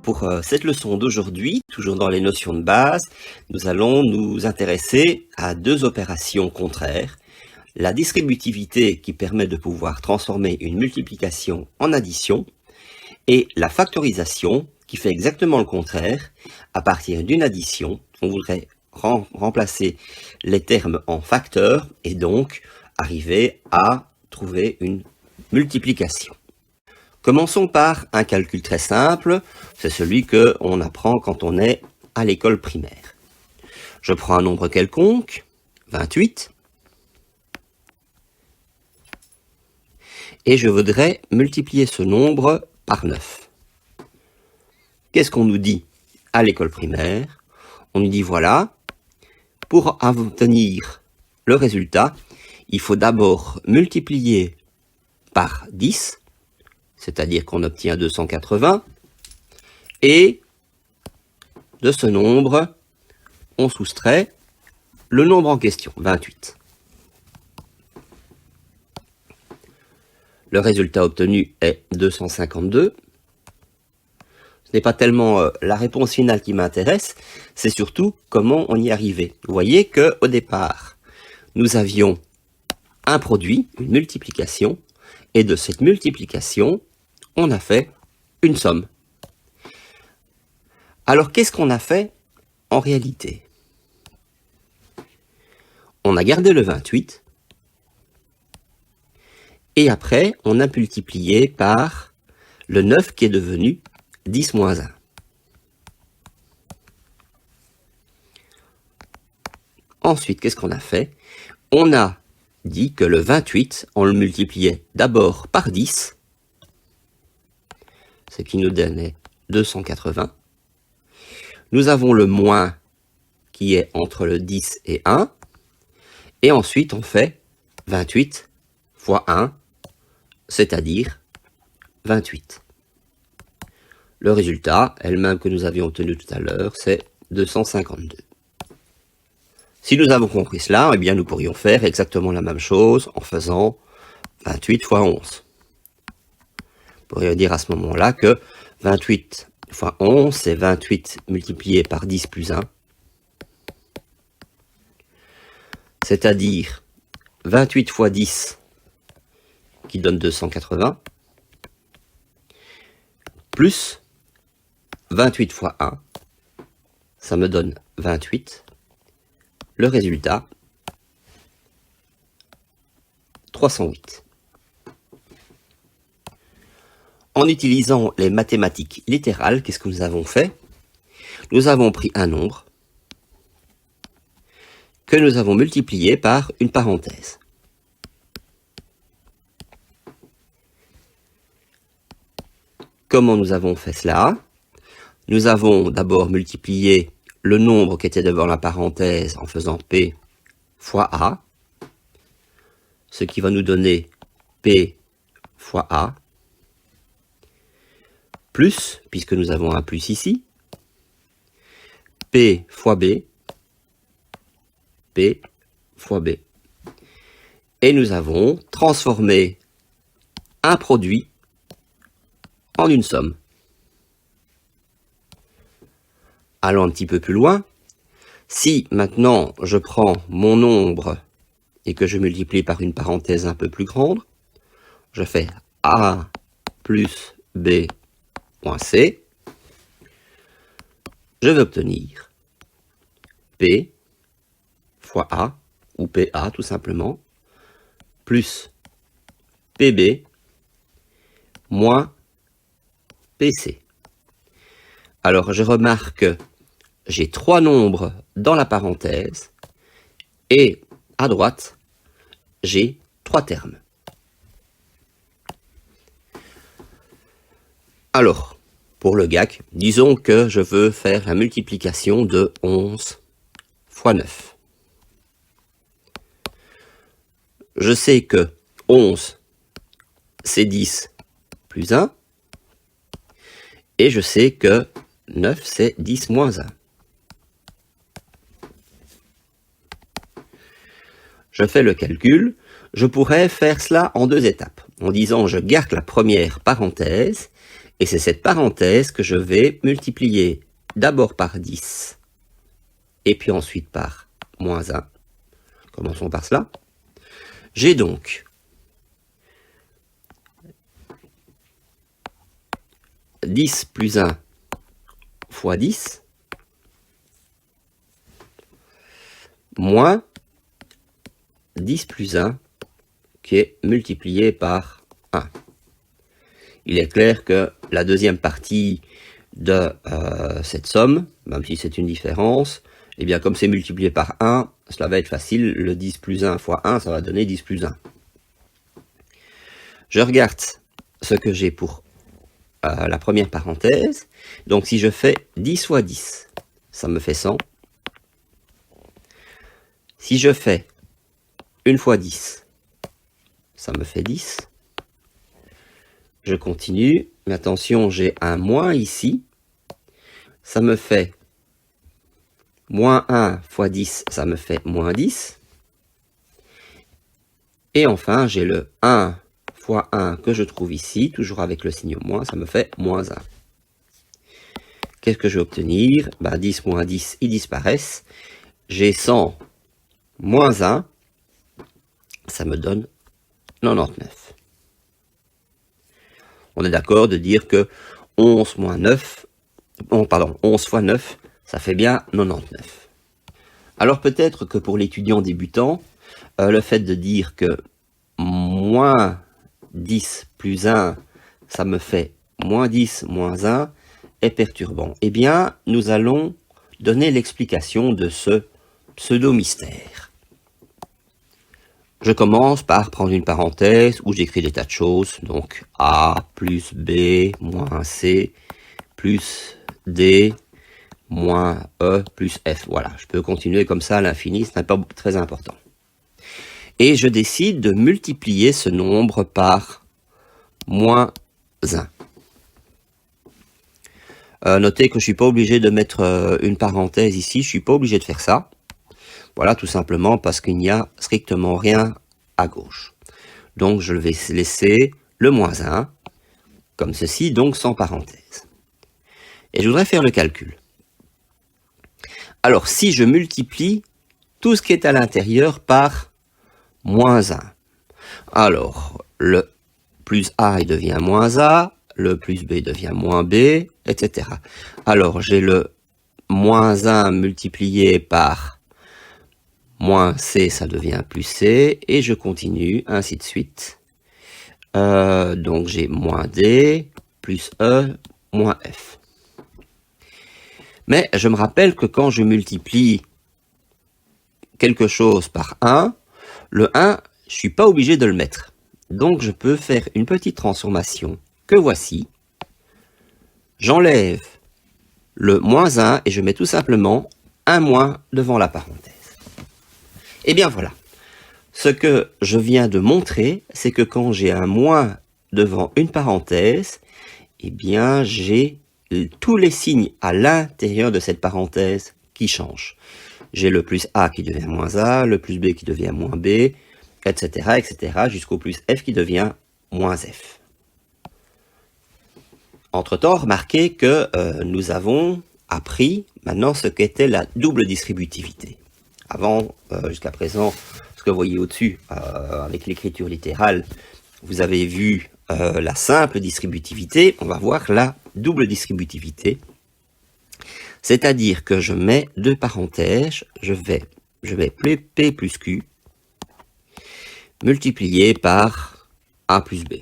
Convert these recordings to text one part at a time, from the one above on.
pour cette leçon d'aujourd'hui, toujours dans les notions de base, nous allons nous intéresser à deux opérations contraires. La distributivité qui permet de pouvoir transformer une multiplication en addition et la factorisation qui fait exactement le contraire. À partir d'une addition, on voudrait remplacer les termes en facteurs et donc arriver à trouver une multiplication. Commençons par un calcul très simple, c'est celui qu'on apprend quand on est à l'école primaire. Je prends un nombre quelconque, 28, et je voudrais multiplier ce nombre par 9. Qu'est-ce qu'on nous dit à l'école primaire? On nous dit voilà, pour obtenir le résultat, il faut d'abord multiplier par 10, c'est-à-dire qu'on obtient 280, et de ce nombre, on soustrait le nombre en question, 28. Le résultat obtenu est 252. Ce n'est pas tellement la réponse finale qui m'intéresse, c'est surtout comment on y arrivait. Vous voyez qu'au départ, nous avions un produit, une multiplication, et de cette multiplication, on a fait une somme. Alors, qu'est-ce qu'on a fait en réalité? On a gardé le 28, et après, on a multiplié par le 9 qui est devenu 10 moins 1. Ensuite, qu'est-ce qu'on a fait? On a dit que le 28, on le multipliait d'abord par 10, ce qui nous donnait 280. Nous avons le moins qui est entre le 10 et 1. Et ensuite, on fait 28 fois 1, c'est-à-dire 28. Le résultat, elle-même que nous avions obtenu tout à l'heure, c'est 252. Si nous avons compris cela, eh bien nous pourrions faire exactement la même chose en faisant 28 fois 11. On pourrait dire à ce moment-là que 28 fois 11, c'est 28 multiplié par 10 plus 1. C'est-à-dire 28 fois 10 qui donne 280, plus 28 fois 1, ça me donne 28. Le résultat, 308. En utilisant les mathématiques littérales, qu'est-ce que nous avons fait? Nous avons pris un nombre que nous avons multiplié par une parenthèse. Comment nous avons fait cela? Nous avons d'abord multiplié le nombre qui était devant la parenthèse en faisant P fois A, ce qui va nous donner P fois A, plus, puisque nous avons un plus ici, P fois B, P fois B. Et nous avons transformé un produit en une somme. Allons un petit peu plus loin. Si maintenant je prends mon nombre et que je multiplie par une parenthèse un peu plus grande, je fais A plus B moins C, je vais obtenir P fois A, ou PA tout simplement, plus PB moins PC. Alors je remarque que j'ai trois nombres dans la parenthèse et à droite, j'ai trois termes. Alors, pour le GAC, disons que je veux faire la multiplication de 11 fois 9. Je sais que 11, c'est 10 plus 1. Et je sais que 9, c'est 10 moins 1. Je fais le calcul. Je pourrais faire cela en deux étapes. En disant je garde la première parenthèse Et c'est cette parenthèse que je vais multiplier d'abord par 10, et puis ensuite par moins 1. Commençons par cela. J'ai donc 10 plus 1 fois 10, moins 10 plus 1, qui est multiplié par 1. Il est clair que la deuxième partie de cette somme, même si c'est une différence, eh bien comme c'est multiplié par 1, cela va être facile. Le 10 plus 1 fois 1, ça va donner 10 plus 1. Je regarde ce que j'ai pour la première parenthèse. Donc si je fais 10 fois 10, ça me fait 100. Si je fais 1 fois 10, ça me fait 10. Je continue, mais attention, j'ai un moins ici. Ça me fait moins 1 fois 10, ça me fait moins 10. Et enfin, j'ai le 1 fois 1 que je trouve ici, toujours avec le signe moins, ça me fait moins 1. Qu'est-ce que je vais obtenir? 10 moins 10, ils disparaissent. J'ai 100 moins 1, ça me donne 99. On est d'accord de dire que 11 fois 9, ça fait bien 99. Alors peut-être que pour l'étudiant débutant, le fait de dire que moins 10 plus 1, ça me fait moins 10 moins 1, est perturbant. Eh bien, nous allons donner l'explication de ce pseudo-mystère. Je commence par prendre une parenthèse où j'écris des tas de choses. Donc A plus B moins C plus D moins E plus F. Voilà, je peux continuer comme ça à l'infini, ce n'est pas très important. Et je décide de multiplier ce nombre par moins 1. Notez que je ne suis pas obligé de mettre une parenthèse ici, je ne suis pas obligé de faire ça. Voilà, tout simplement parce qu'il n'y a strictement rien à gauche. Donc je vais laisser le moins 1, comme ceci, donc sans parenthèse. Et je voudrais faire le calcul. Alors, si je multiplie tout ce qui est à l'intérieur par moins 1, alors le plus A il devient moins A, le plus B devient moins B, etc. Alors, j'ai le moins 1 multiplié par moins C, ça devient plus C, et je continue, ainsi de suite. Donc j'ai moins D, plus E, moins F. Mais je me rappelle que quand je multiplie quelque chose par 1, le 1, je ne suis pas obligé de le mettre. Donc je peux faire une petite transformation que voici. J'enlève le moins 1 et je mets tout simplement un moins devant la parenthèse. Et bien voilà. Ce que je viens de montrer, c'est que quand j'ai un moins devant une parenthèse, eh bien j'ai tous les signes à l'intérieur de cette parenthèse qui changent. J'ai le plus A qui devient moins A, le plus B qui devient moins B, etc., etc., jusqu'au plus F qui devient moins F. Entre-temps, remarquez que nous avons appris maintenant ce qu'était la double distributivité. Avant, jusqu'à présent, ce que vous voyez au-dessus, avec l'écriture littérale, vous avez vu la simple distributivité. On va voir la double distributivité. C'est-à-dire que je mets deux parenthèses, je vais P plus Q multiplié par A plus B.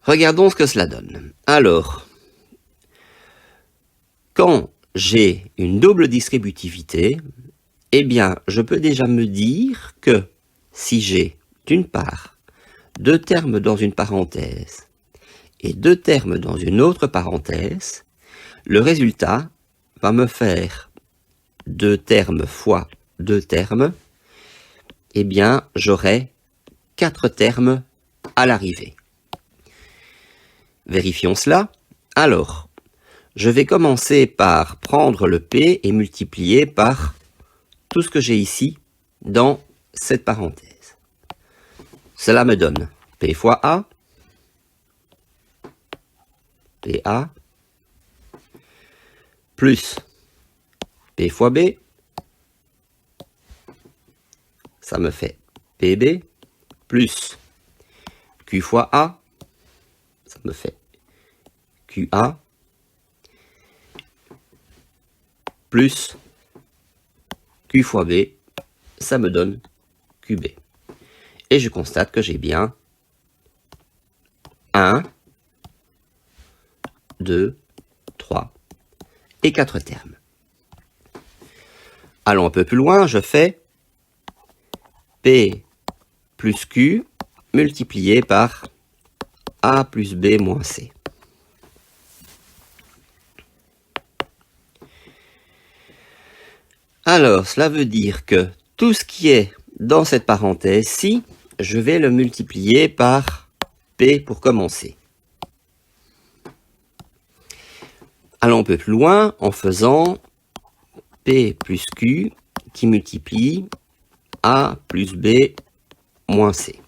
Regardons ce que cela donne. Alors, quand j'ai une double distributivité, eh bien, je peux déjà me dire que si j'ai, d'une part, deux termes dans une parenthèse et deux termes dans une autre parenthèse, le résultat va me faire deux termes fois deux termes, eh bien, j'aurai 4 termes à l'arrivée. Vérifions cela. Alors, je vais commencer par prendre le P et multiplier par tout ce que j'ai ici dans cette parenthèse. Cela me donne P fois A, PA, plus P fois B, ça me fait PB, plus Q fois A, ça me fait QA, plus Q fois B, ça me donne QB. Et je constate que j'ai bien 1, 2, 3 et 4 termes. Allons un peu plus loin, je fais P plus Q multiplié par A plus B moins C. Alors, cela veut dire que tout ce qui est dans cette parenthèse-ci, je vais le multiplier par P pour commencer. Allons un peu plus loin en faisant P plus Q qui multiplie A plus B moins C.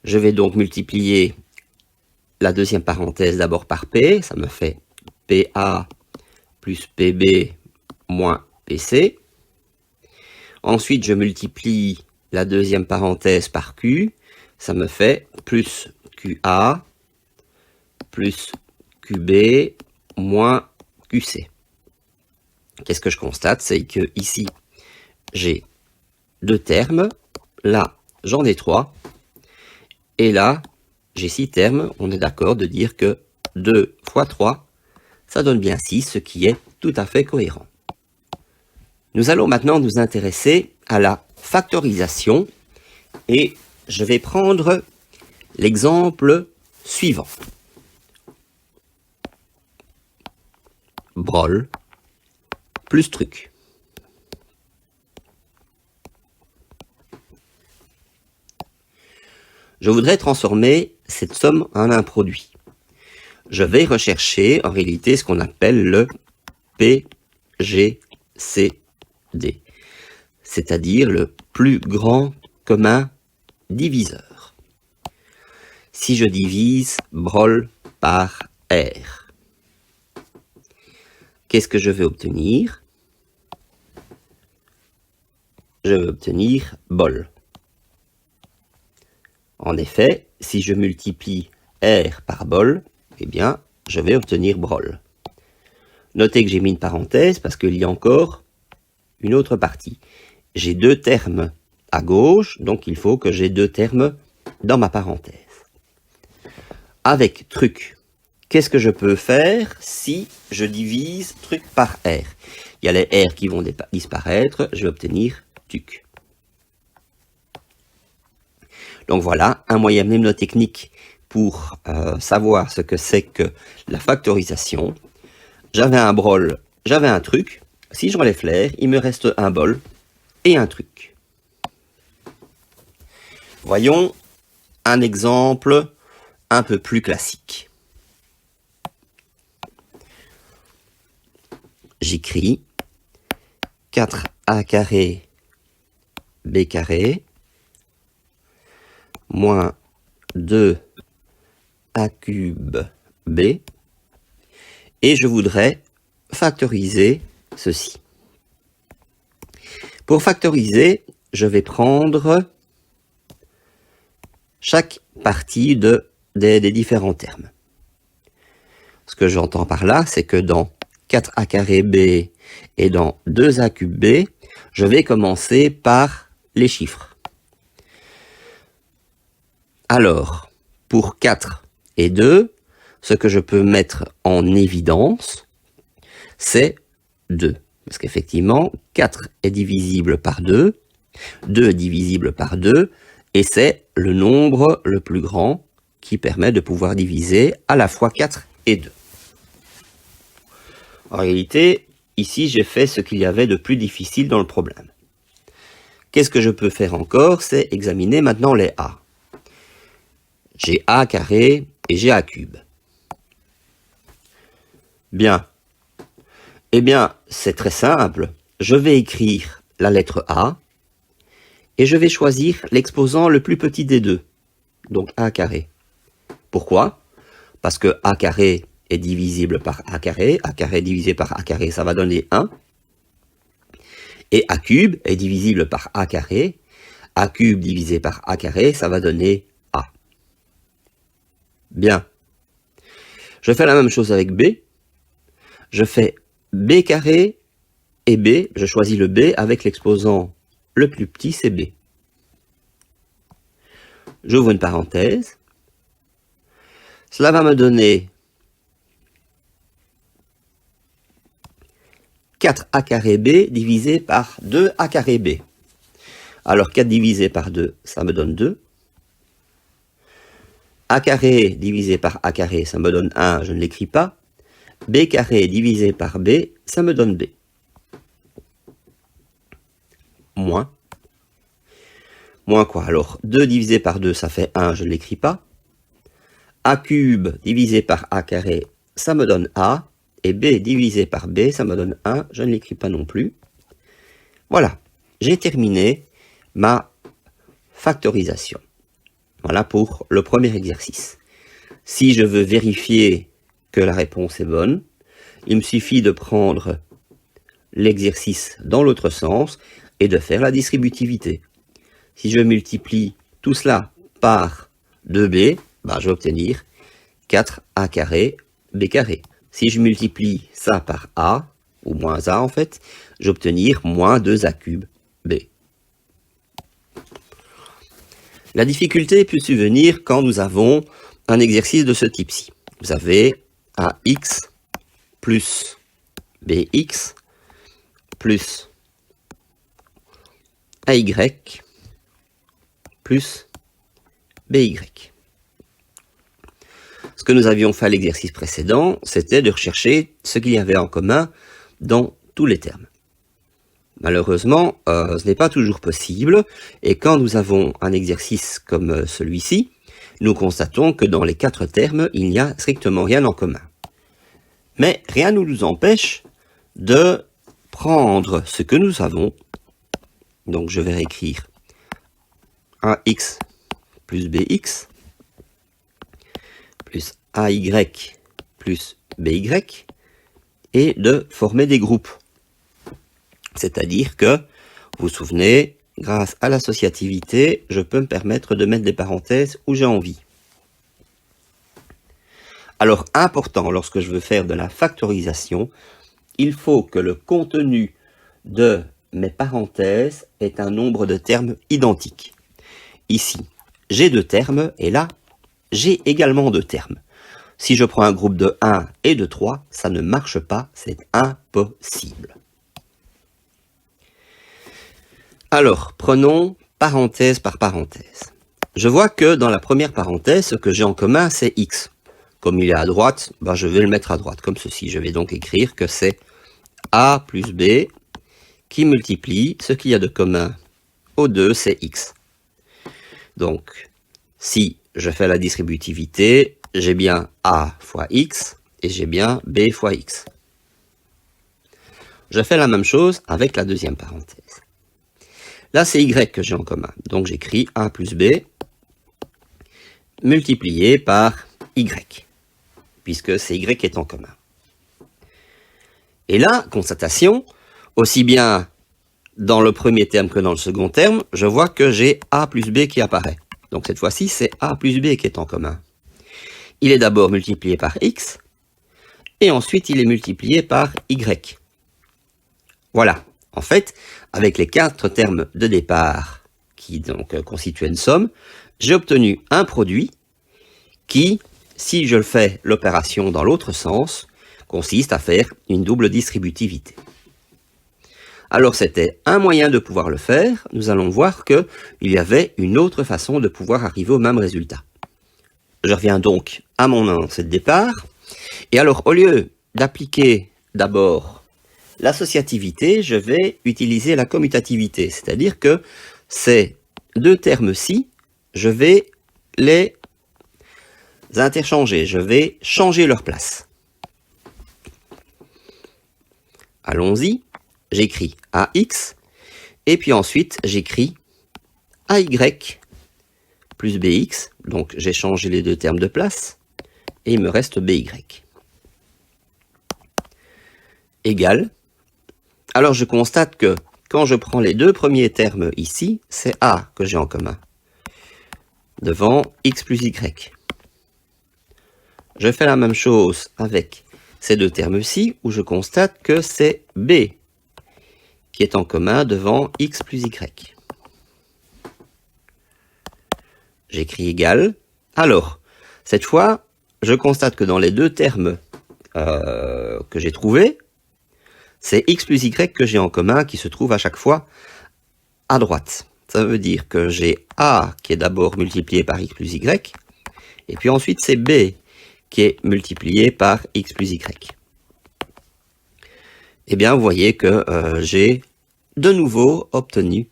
Je vais donc multiplier la deuxième parenthèse d'abord par P, ça me fait PA plus PB moins PC. Ensuite, je multiplie la deuxième parenthèse par Q, ça me fait plus QA plus QB moins QC. Qu'est-ce que je constate? C'est que ici, j'ai 2 termes, là, j'en ai 3, et là, j'ai 6 termes. On est d'accord de dire que 2 fois 3, ça donne bien 6, ce qui est tout à fait cohérent. Nous allons maintenant nous intéresser à la factorisation et je vais prendre l'exemple suivant. Brol plus truc. Je voudrais transformer cette somme en un produit. Je vais rechercher en réalité ce qu'on appelle le PGCD, c'est-à-dire le plus grand commun diviseur. Si je divise Brol par R, qu'est-ce que je vais obtenir? Je vais obtenir Bol. En effet, si je multiplie R par Bol, eh bien, je vais obtenir Brol. Notez que j'ai mis une parenthèse parce qu'il y a encore une autre partie. J'ai 2 termes à gauche, donc il faut que j'ai 2 termes dans ma parenthèse. Avec truc, qu'est-ce que je peux faire si je divise truc par R? Il y a les R qui vont disparaître, je vais obtenir tuc. Donc voilà, un moyen mnémotechnique pour savoir ce que c'est que la factorisation. J'avais un brol, j'avais un truc. Si j'enlève l'air, il me reste un bol et un truc. Voyons un exemple un peu plus classique. J'écris 4a carré b carré moins 2a cube b, et je voudrais factoriser ceci. Pour factoriser, je vais prendre chaque partie des différents termes. Ce que j'entends par là, c'est que dans 4a carré b et dans 2a cube b, je vais commencer par les chiffres. Alors, pour 4 et 2, ce que je peux mettre en évidence, c'est 2. Parce qu'effectivement, 4 est divisible par 2, 2 est divisible par 2, et c'est le nombre le plus grand qui permet de pouvoir diviser à la fois 4 et 2. En réalité, ici, j'ai fait ce qu'il y avait de plus difficile dans le problème. Qu'est-ce que je peux faire encore? C'est examiner maintenant les A. J'ai A carré et j'ai A cube. Bien. Eh bien, c'est très simple. je vais écrire la lettre A, et je vais choisir l'exposant le plus petit des deux, donc A carré. Pourquoi? Parce que A carré est divisible par A carré divisé par A carré, ça va donner 1. Et A cube est divisible par A carré divisé par A carré, ça va donner A. Bien. Je fais la même chose avec B. Je fais B carré et B, je choisis le B avec l'exposant le plus petit, c'est B. J'ouvre une parenthèse. Cela va me donner 4A carré B divisé par 2A carré B. Alors 4 divisé par 2, ça me donne 2. A carré divisé par A carré, ça me donne 1, je ne l'écris pas. B carré divisé par B, ça me donne B. Moins. Moins quoi? Alors 2 divisé par 2, ça fait 1, je ne l'écris pas. A cube divisé par A carré, ça me donne A. Et B divisé par B, ça me donne 1, je ne l'écris pas non plus. Voilà, j'ai terminé ma factorisation. Voilà pour le premier exercice. Si je veux vérifier que la réponse est bonne, il me suffit de prendre l'exercice dans l'autre sens et de faire la distributivité. Si je multiplie tout cela par 2b, je vais obtenir 4a carré b carré. Si je multiplie ça par a, ou moins a en fait, je vais obtenir moins 2a cube b. La difficulté peut survenir quand nous avons un exercice de ce type-ci. Vous avez ax plus bx plus ay plus by. Ce que nous avions fait à l'exercice précédent, c'était de rechercher ce qu'il y avait en commun dans tous les termes. Malheureusement, ce n'est pas toujours possible, et quand nous avons un exercice comme celui-ci, nous constatons que dans les 4 termes, il n'y a strictement rien en commun. Mais rien ne nous empêche de prendre ce que nous avons, donc je vais réécrire ax plus bx, plus ay plus by, et de former des groupes. C'est-à-dire que, vous vous souvenez, grâce à l'associativité, je peux me permettre de mettre des parenthèses où j'ai envie. Alors, important, lorsque je veux faire de la factorisation, il faut que le contenu de mes parenthèses ait un nombre de termes identique. Ici, j'ai 2 termes, et là, j'ai également 2 termes. Si je prends un groupe de 1 et de 3, ça ne marche pas, c'est impossible. Alors, prenons parenthèse par parenthèse. Je vois que dans la première parenthèse, ce que j'ai en commun, c'est x. Comme il est à droite, je vais le mettre à droite, comme ceci. Je vais donc écrire que c'est a plus b qui multiplie ce qu'il y a de commun aux deux, c'est x. Donc, si je fais la distributivité, j'ai bien a fois x et j'ai bien b fois x. Je fais la même chose avec la deuxième parenthèse. Là, c'est y que j'ai en commun. Donc, j'écris a plus b multiplié par y, puisque c'est y qui est en commun. Et là, constatation, aussi bien dans le premier terme que dans le second terme, je vois que j'ai a plus b qui apparaît. Donc, cette fois-ci, c'est a plus b qui est en commun. Il est d'abord multiplié par x, et ensuite, il est multiplié par y. Voilà. En fait, avec les 4 termes de départ qui donc constituaient une somme, j'ai obtenu un produit qui, si je le fais l'opération dans l'autre sens, consiste à faire une double distributivité. Alors c'était un moyen de pouvoir le faire. Nous allons voir qu'il y avait une autre façon de pouvoir arriver au même résultat. Je reviens donc à mon énoncé de départ. Et alors, au lieu d'appliquer d'abord l'associativité, je vais utiliser la commutativité, c'est-à-dire que ces 2 termes-ci, je vais les interchanger, je vais changer leur place. Allons-y. j'écris AX, et puis ensuite j'écris AY plus BX, donc j'ai changé les deux termes de place, et il me reste BY. Égal. Alors je constate que quand je prends les deux premiers termes ici, c'est A que j'ai en commun, devant X plus Y. Je fais la même chose avec ces deux termes-ci, où je constate que c'est B qui est en commun devant X plus Y. J'écris égal. Alors, cette fois, je constate que dans les deux termes que j'ai trouvés, c'est X plus Y que j'ai en commun qui se trouve à chaque fois à droite. Ça veut dire que j'ai A qui est d'abord multiplié par X plus Y, et puis ensuite c'est B qui est multiplié par X plus Y. Eh bien, vous voyez que j'ai de nouveau obtenu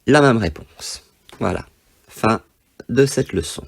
la même réponse. Voilà, fin de cette leçon.